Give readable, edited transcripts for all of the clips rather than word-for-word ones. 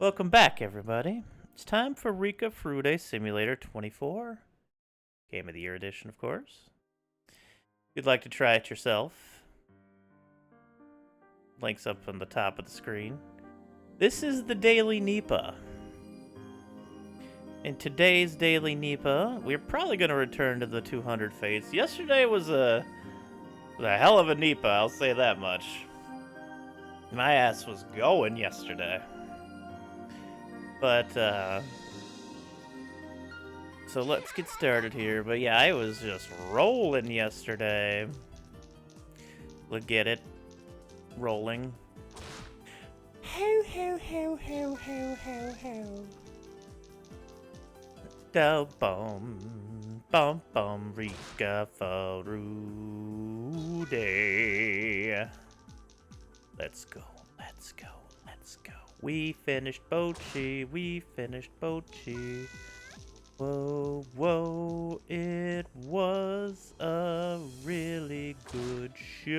Welcome back, everybody. It's time for Rika Frude Simulator 24. Game of the Year edition, of course. If you'd like to try it yourself, links up on the top of the screen. This is the Daily Nipah. In today's Daily Nipah, we're probably going to return to the 200 fates. Yesterday was a hell of a Nipah, I'll say that much. My ass was going yesterday. But, so let's get started here. But yeah, I was just rolling yesterday. Let's get it rolling. Ho, ho, ho, ho, ho, ho, ho. Da bum, bum, bum, Rika Frude. Let's go, let's go, let's go. We finished Bochi, we finished Bochi. Whoa, whoa, it was a really good show.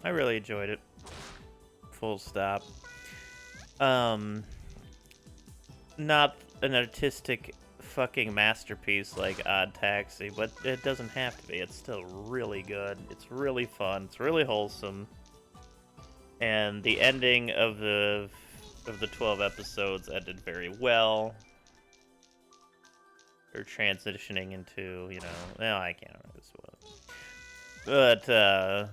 I really enjoyed it. Full stop. Not an artistic fucking masterpiece like Odd Taxi, but it doesn't have to be. It's still really good. It's really fun. It's really wholesome. And the ending of the 12 episodes ended very well. They're transitioning into, you know, no, I can't remember this one.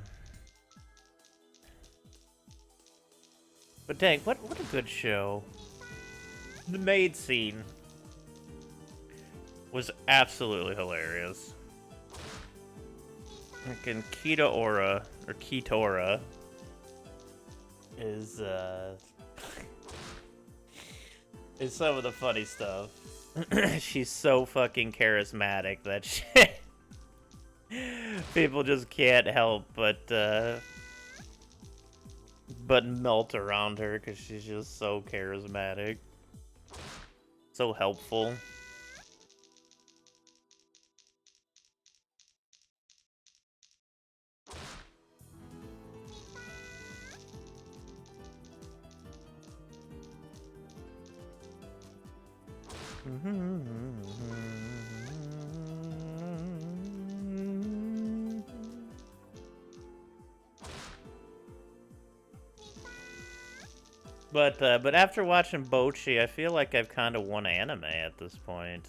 But dang, what a good show. The maid scene was absolutely hilarious. Freaking Kitora is some of the funny stuff. She's so fucking charismatic that people just can't help but melt around her because she's just so charismatic, so helpful. But after watching Bochi, I feel like I've kind of won anime at this point.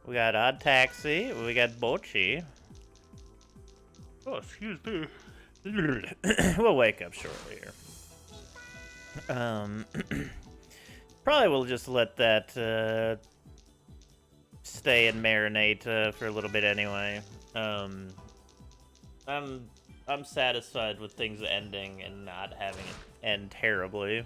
We got Odd Taxi, we got Bochi. Oh, excuse me. We'll wake up shortly here. Probably will just let that stay and marinate for a little bit anyway. I'm satisfied with things ending and not having it end terribly.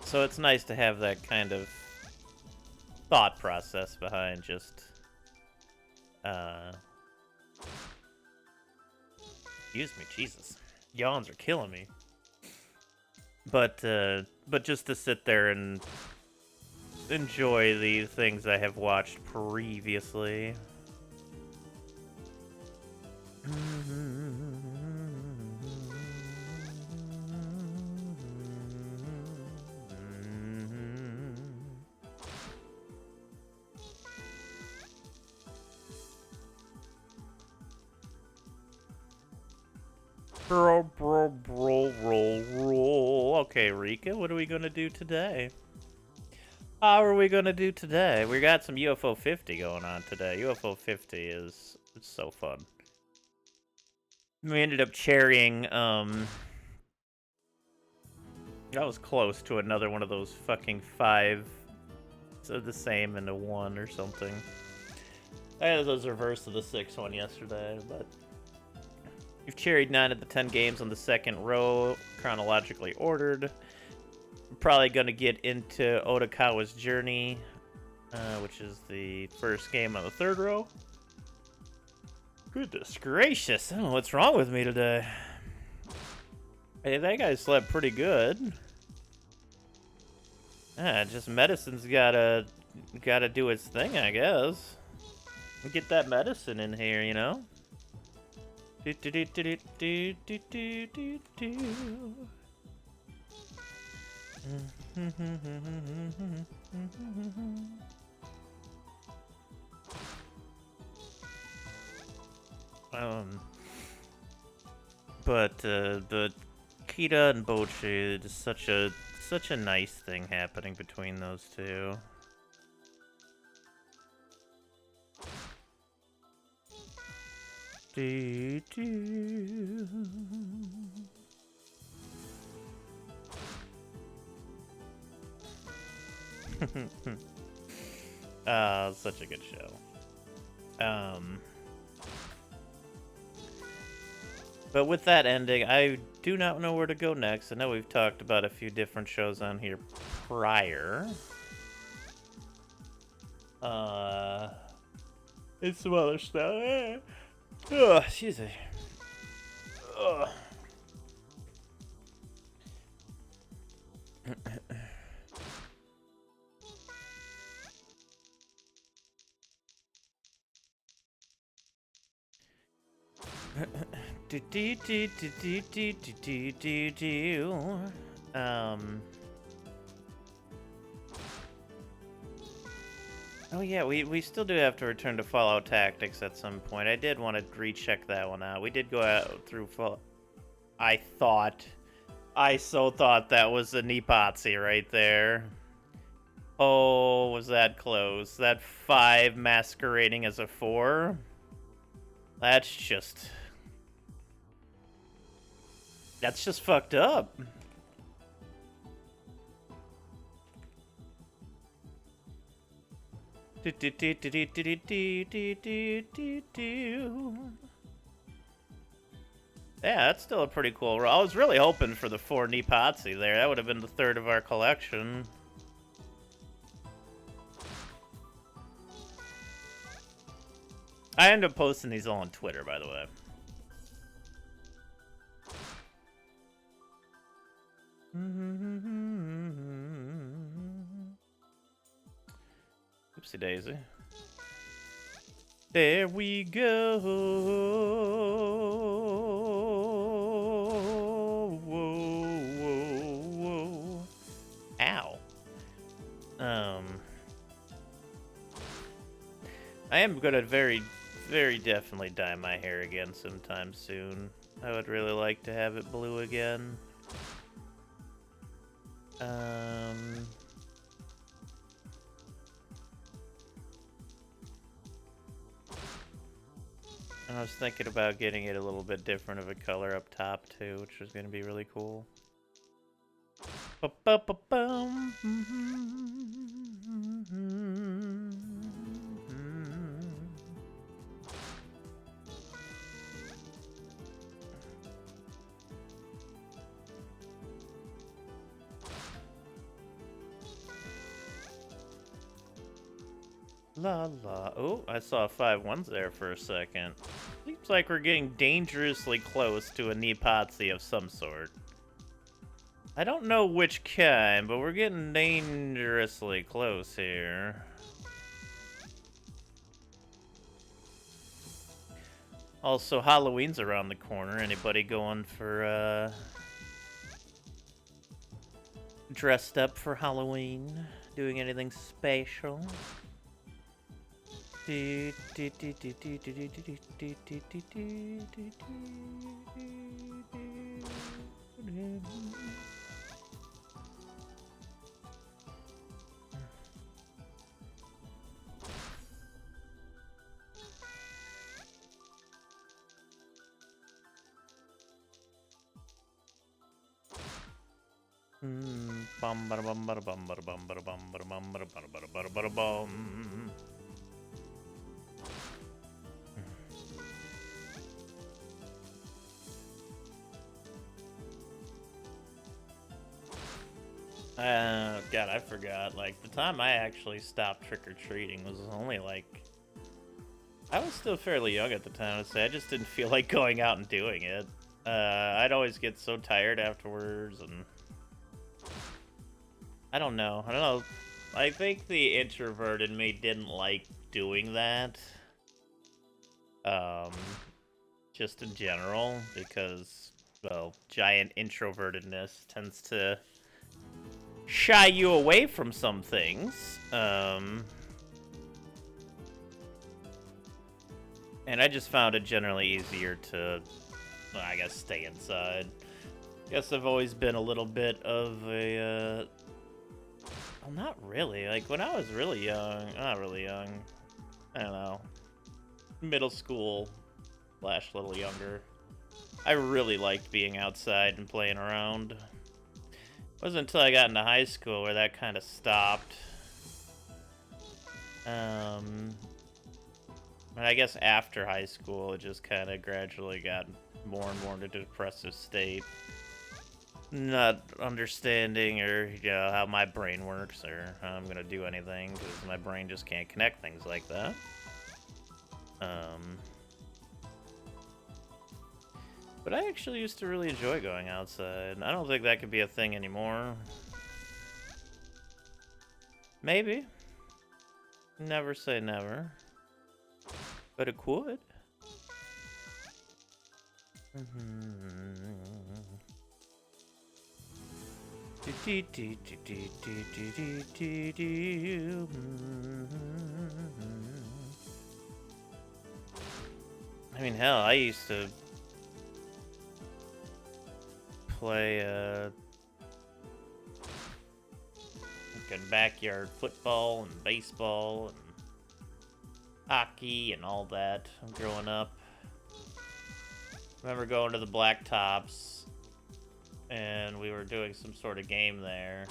So it's nice to have that kind of thought process behind just excuse me, Jesus. Yawns are killing me. But just to sit there and enjoy the things I have watched previously. Roll. Okay, Rika, what are we gonna do today? How are we gonna do today? We got some UFO 50 going on today. UFO 50 is so fun. We ended up cherrying, that was close to another one of those fucking 5, so the same and a 1 or something. I had those reverse of the 6 one yesterday, but we've cherried 9 of the 10 games on the second row, chronologically ordered. We're probably going to get into Otakawa's Journey, which is the first game on the third row. Goodness gracious, I don't know what's wrong with me today. Hey, that guy slept pretty good. Just medicine's got a gotta do its thing, I guess. Get that medicine in here, you know? Do, do, do, do, do, do, do, do, do. But Kita and Bochi, is such a nice thing happening between those two. Do, do. Such a good show. But with that ending, I do not know where to go next. I know we've talked about a few different shows on here prior. It's some other stuff. Ugh, excuse me. Ugh. Oh yeah, we still do have to return to Fallout Tactics at some point. I did want to recheck that one out. We did go out through Fallout. I so thought that was a Nipah right there. Oh, was that close? That 5 masquerading as a 4? That's just fucked up. Yeah, that's still a pretty cool roll. I was really hoping for the 4 Nipah there. That would have been the 3rd of our collection. I end up posting these all on Twitter, by the way. Oopsie daisy. There we go. Whoa, whoa, whoa. Ow. I am gonna very definitely dye my hair again sometime soon. I would really like to have it blue again. And I was thinking about getting it a little bit different of a color up top too, which was going to be really cool. La la. Oh, I saw 5 1s there for a second. Seems like we're getting dangerously close to a Nipah of some sort. I don't know which kind, but we're getting dangerously close here. Also, Halloween's around the corner. Anybody going for, dressed up for Halloween? Doing anything special? God, I forgot. Like, the time I actually stopped trick-or-treating was only, like... I was still fairly young at the time, I'd say. I just didn't feel like going out and doing it. I'd always get so tired afterwards, and... I don't know. I think the introvert in me didn't like doing that. Um, just in general, because, well, giant introvertedness tends to shy you away from some things. And I just found it generally easier to, well, I guess, stay inside. Guess I've always been a little bit of a, well, not really. Like, when I was really young, not really young, I don't know, middle school / little younger, I really liked being outside and playing around. It wasn't until I got into high school where that kind of stopped. And I guess after high school, it just kind of gradually got more and more into a depressive state. Not understanding or, how my brain works or how I'm going to do anything, because my brain just can't connect things like that. But I actually used to really enjoy going outside. I don't think that could be a thing anymore. Maybe. Never say never. But it could. I mean, hell, I used to play fucking backyard football and baseball and hockey and all that growing up. Remember going to the Blacktops and we were doing some sort of game there.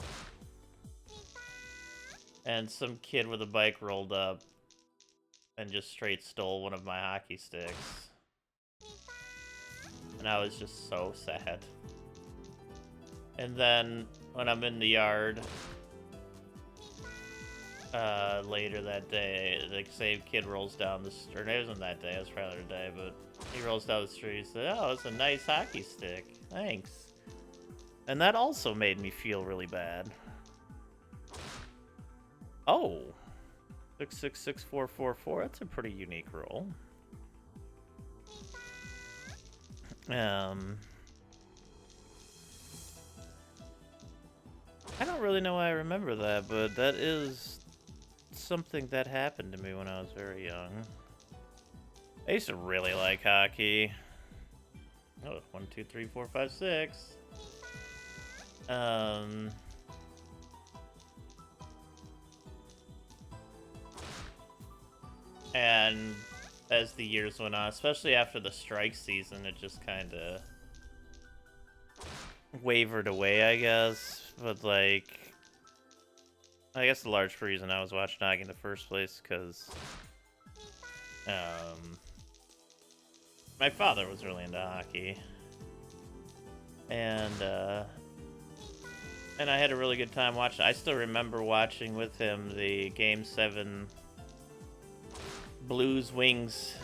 And some kid with a bike rolled up and just straight stole one of my hockey sticks. And I was just so sad. And then when I'm in the yard later that day, the same kid rolls down the street. It wasn't that day, it was probably the day, but he rolls down the street and said, "Oh, it's a nice hockey stick. Thanks." And that also made me feel really bad. Oh. 666444, that's a pretty unique roll. I don't really know why I remember that, but that is something that happened to me when I was very young. I used to really like hockey. Oh, 1, 2, 3, 4, 5, 6. And as the years went on, especially after the strike season, it just kind of wavered away, I guess. But, like, I guess the large reason I was watching hockey in the first place, because my father was really into hockey. And I had a really good time watching. I still remember watching with him the Game 7 Blues Wings,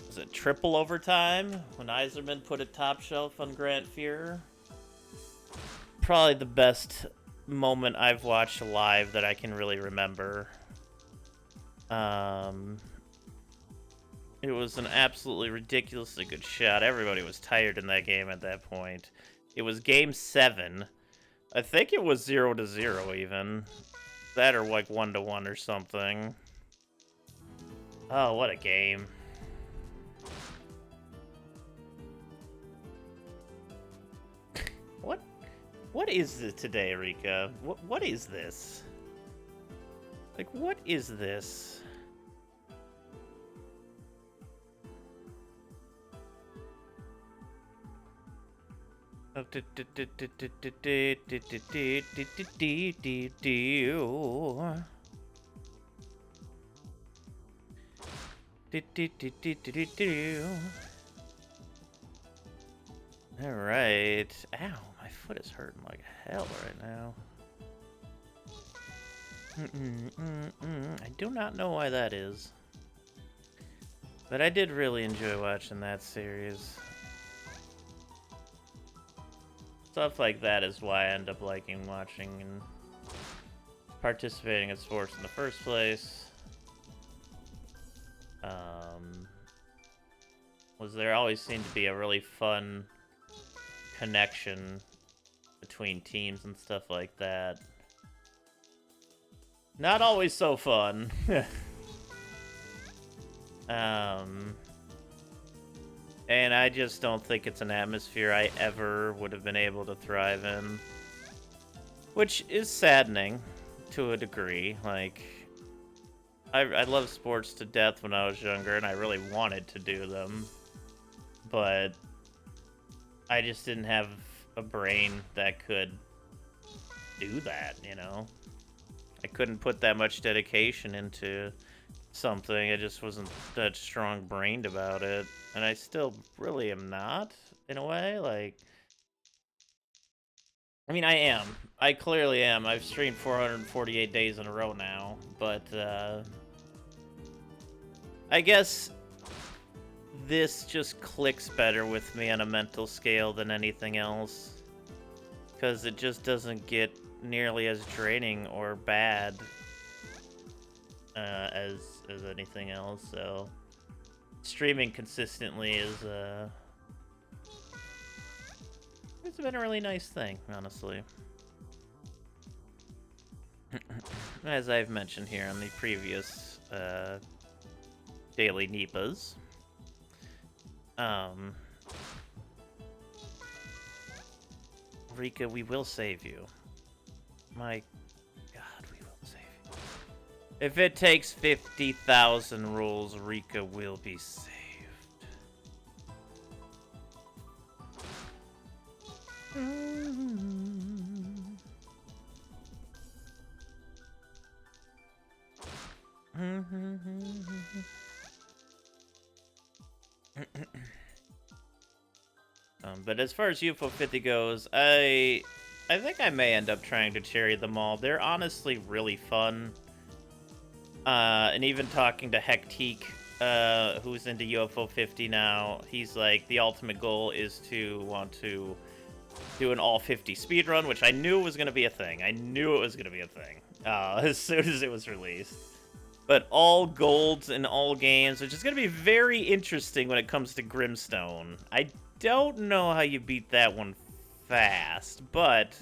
was it triple overtime? When Yzerman put a top shelf on Grant Fuhrer. Probably the best moment I've watched live that I can really remember. It was an absolutely ridiculously good shot. Everybody was tired in that game at that point. It was Game 7. I think it was 0-0 even. That or like 1-1 or something. Oh, what a game. What is this today, Rika? What is this? Like, what is this? Alright. Ow, my foot is hurting like hell right now. I do not know why that is. But I did really enjoy watching that series. Stuff like that is why I end up liking watching and participating in sports in the first place. Was there always seemed to be a really fun connection between teams and stuff like that. Not always so fun. And I just don't think it's an atmosphere I ever would have been able to thrive in. Which is saddening to a degree. Like, I loved sports to death when I was younger, and I really wanted to do them. But I just didn't have a brain that could do that, you know? I couldn't put that much dedication into something. I just wasn't that strong-brained about it. And I still really am not, in a way. Like, I mean, I am. I clearly am. I've streamed 448 days in a row now. But, I guess this just clicks better with me on a mental scale than anything else. Because it just doesn't get nearly as draining or bad as anything else. So streaming consistently is it's been a really nice thing, honestly. As I've mentioned here on the previous daily Nipahs. Rika, we will save you. My God, we will save you. If it takes 50,000 rules, Rika will be saved. But as far as UFO 50 goes, I think I may end up trying to cherry them all. They're honestly really fun. And even talking to Hectique, who's into UFO 50 now, he's like, the ultimate goal is to want to do an all 50 speedrun, which I knew was going to be a thing. I knew it was going to be a thing as soon as it was released. But all golds in all games, which is going to be very interesting when it comes to Grimstone. I don't know how you beat that one fast, but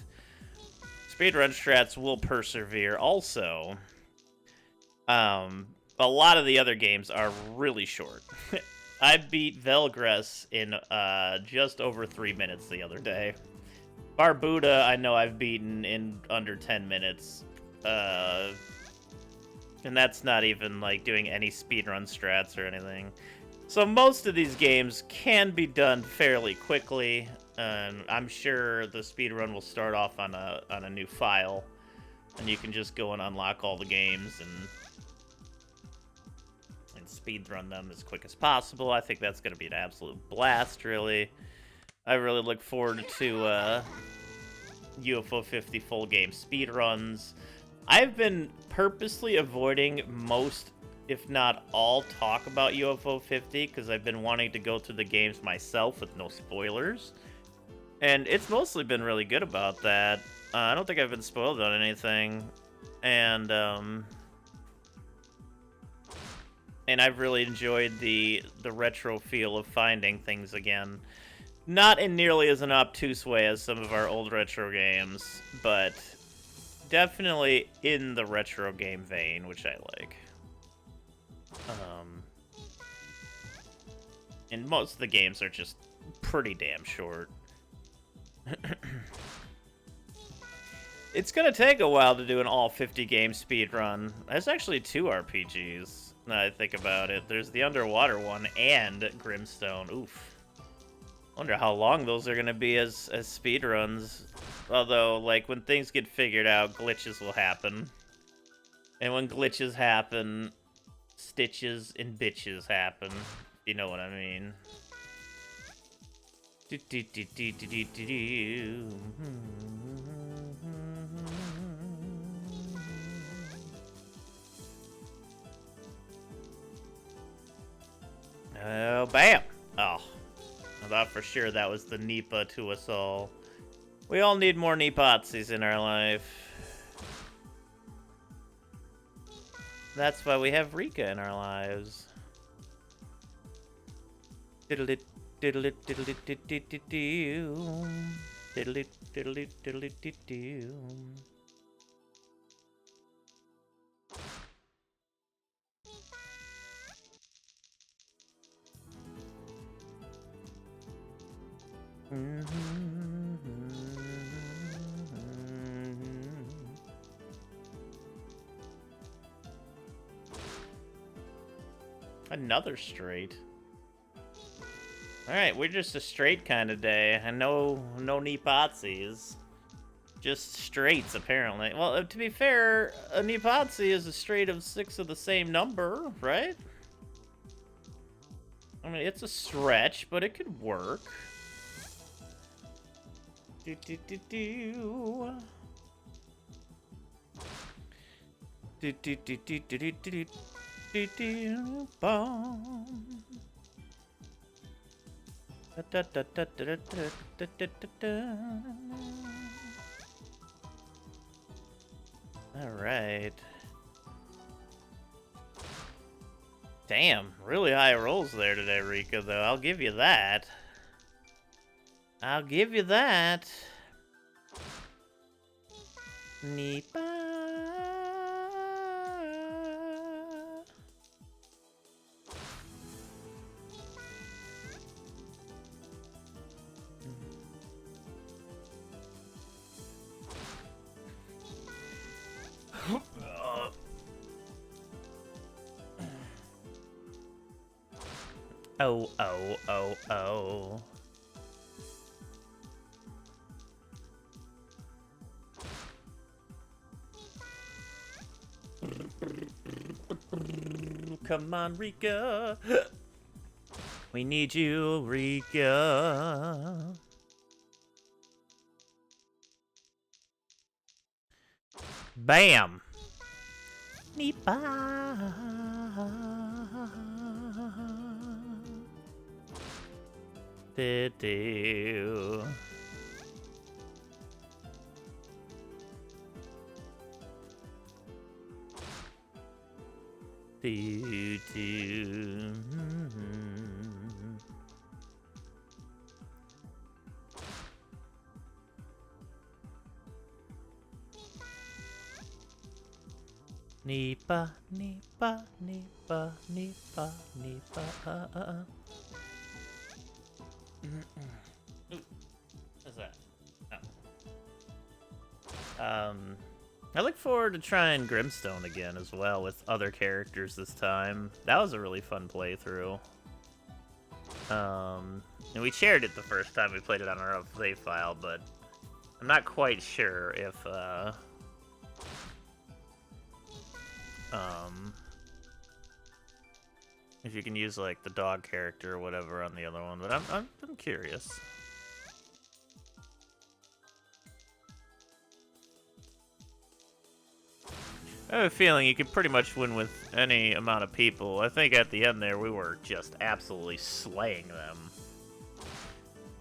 speedrun strats will persevere also. A lot of the other games are really short. I beat Velgress in just over 3 minutes the other day. Barbuda, I know I've beaten in under 10 minutes. And that's not even like doing any speedrun strats or anything. So most of these games can be done fairly quickly, and I'm sure the speedrun will start off on a new file, and you can just go and unlock all the games and speedrun them as quick as possible. I think that's going to be an absolute blast, really. I really look forward to UFO 50 full game speedruns. I've been purposely avoiding most, if not all, talk about UFO 50 because I've been wanting to go through the games myself with no spoilers. And it's mostly been really good about that. I don't think I've been spoiled on anything. And I've really enjoyed the retro feel of finding things again. Not in nearly as an obtuse way as some of our old retro games, but definitely in the retro game vein, which I like. And most of the games are just pretty damn short. It's gonna take a while to do an all 50 game speedrun. There's actually 2 RPGs, now I think about it. There's the underwater one and Grimstone. Oof. Wonder how long those are gonna be as speedruns. Although, like, when things get figured out, glitches will happen. And when glitches happen, stitches and bitches happen. You know what I mean. Oh, bam! Oh. I thought for sure that was the Nipah to us all. We all need more Nipatsies in our life. That's why we have Rika in our lives. Diddle-it, diddle-it, diddle-it, diddle-it-diddle-it-doo. Diddle-it, diddle-it, diddle-it-diddle-it-doo. Another straight. Alright, we're just a straight kind of day. And no Nipatsies. Just straights, apparently. Well, to be fair, a Nipatsi is a straight of 6 of the same number, right? I mean, it's a stretch, but it could work. Do do do do. Do do do do do do do do do boom. Da da da da da da da da da. All right. Damn, really high rolls there today, Rika, though. I'll give you that. I'll give you that. Nipah. Oh, oh, oh, oh. Come on, Rika. We need you, Rika. Bam. Nipah. Do. Do do. Nipah, Nipah, Nipah, Nipah, Nipah. What's that? Oh. I look forward to trying Grimstone again as well with other characters this time. That was a really fun playthrough. And we shared it the first time we played it on our save file, but I'm not quite sure if you can use like the dog character or whatever on the other one, but I'm curious. I have a feeling you could pretty much win with any amount of people. I think at the end there we were just absolutely slaying them.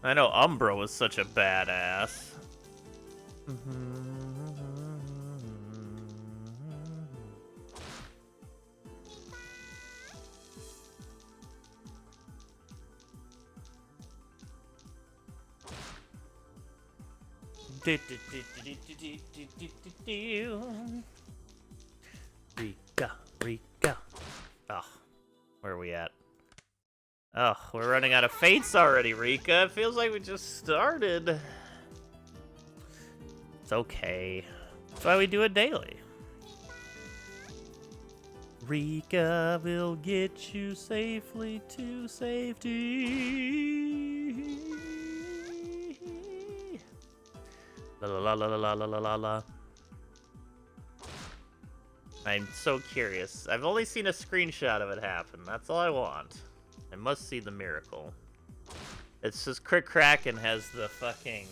I know Umbra was such a badass. Rika. Oh, where are we at? Oh, we're running out of fates already, Rika. It feels like we just started. It's okay. That's why we do it daily. Rika will get you safely to safety. La la la la la la la la la. I'm so curious. I've only seen a screenshot of it happen. That's all I want. I must see the miracle. It's just Crick Kraken has the fucking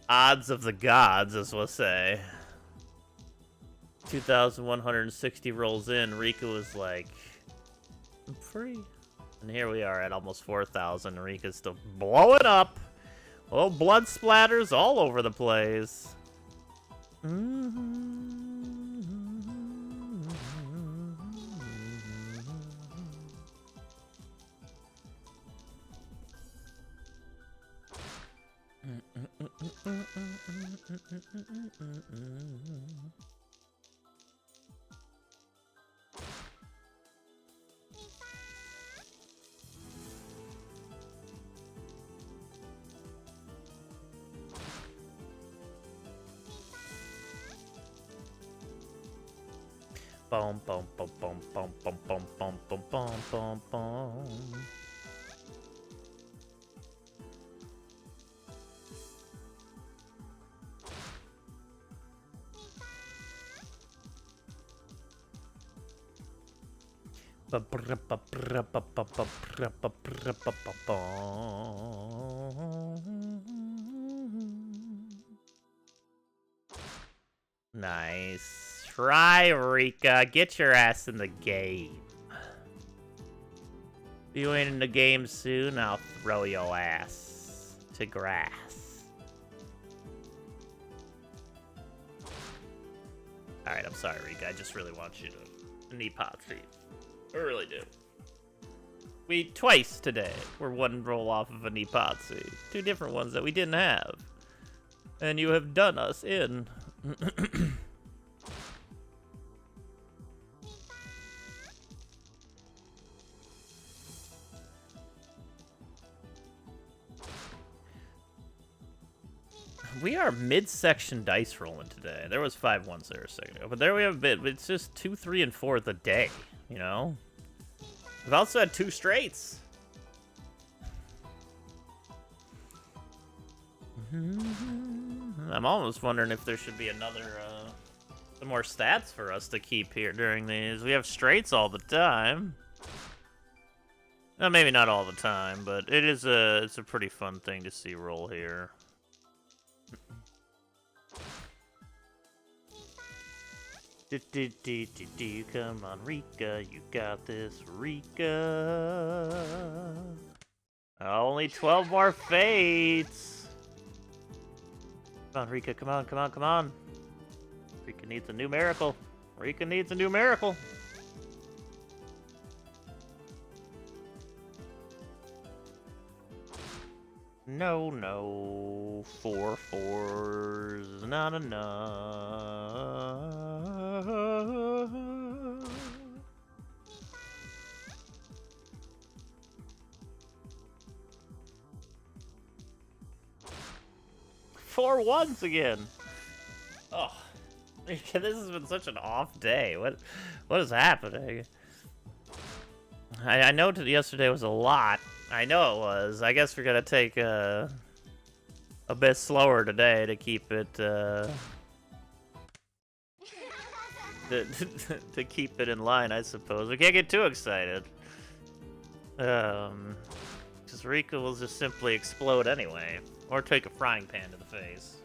odds of the gods, as we'll say. 2,160 rolls in. Rika was like, I'm free. And here we are at almost 4,000. Rika's still blowing up. Oh, blood splatters all over the place. Boom, boom, boom, boom, boom, boom, boom, boom, boom, boom, boom, boom. Nice. Try, Rika. Get your ass in the game. If you ain't in the game soon, I'll throw your ass to grass. Alright, I'm sorry, Rika. I just really want you to Nipah treat. I really do. We twice today were one roll off of a Nipah. Two different ones that we didn't have. And you have done us in. We are midsection dice rolling today. There was 5 ones there a second ago, but there we have a bit. It's just 2, 3, and 4 the day, you know? We've also had 2 straights. I'm almost wondering if there should be some more stats for us to keep here during these. We have straights all the time. Well, maybe not all the time, but it's a pretty fun thing to see roll here. Come on, Rika, you got this, Rika. Only 12 more fates. Come on, Rika, come on, come on, come on. Rika needs a new miracle. Rika needs a new miracle. No, no. 4 4s, not enough. 4 1s again. Oh, this has been such an off day. What is happening? I know yesterday was a lot. I know it was. I guess we're gonna take a bit slower today to keep it to keep it in line, I suppose. We can't get too excited. Because Rika will just simply explode anyway, or take a frying pan to the face.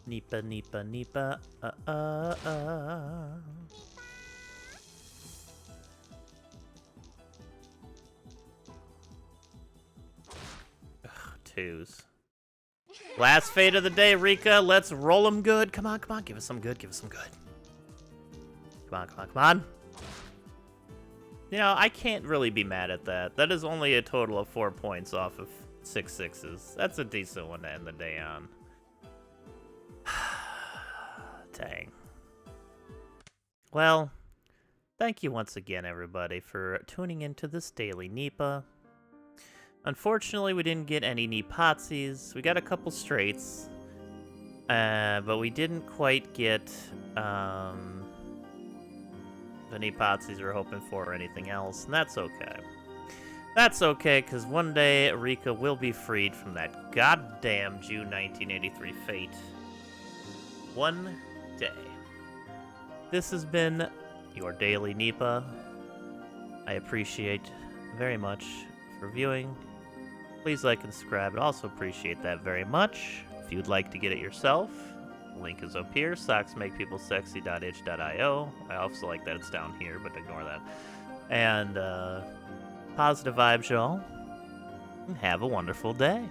Nipah, Nipah, Nipah, Ugh, 2s. Last fate of the day, Rika. Let's roll them good. Come on, come on. Give us some good. Give us some good. Come on, come on, come on. You know, I can't really be mad at that. That is only a total of 4 points off of 6 6s. That's a decent one to end the day on. Dang. Well, thank you once again, everybody, for tuning into this daily Nipah. Unfortunately, we didn't get any Nipahs. We got a couple straights, but we didn't quite get the Nipahs we were hoping for or anything else, and that's okay. That's okay, because one day Rika will be freed from that goddamn June 1983 fate. One day. This has been your daily Nipah. I appreciate very much for viewing. Please like and subscribe. I'd also appreciate that very much. If you'd like to get it yourself, the link is up here. socksmakepeoplesexy.itch.io. I also like that it's down here, but ignore that. And positive vibes, y'all. And have a wonderful day.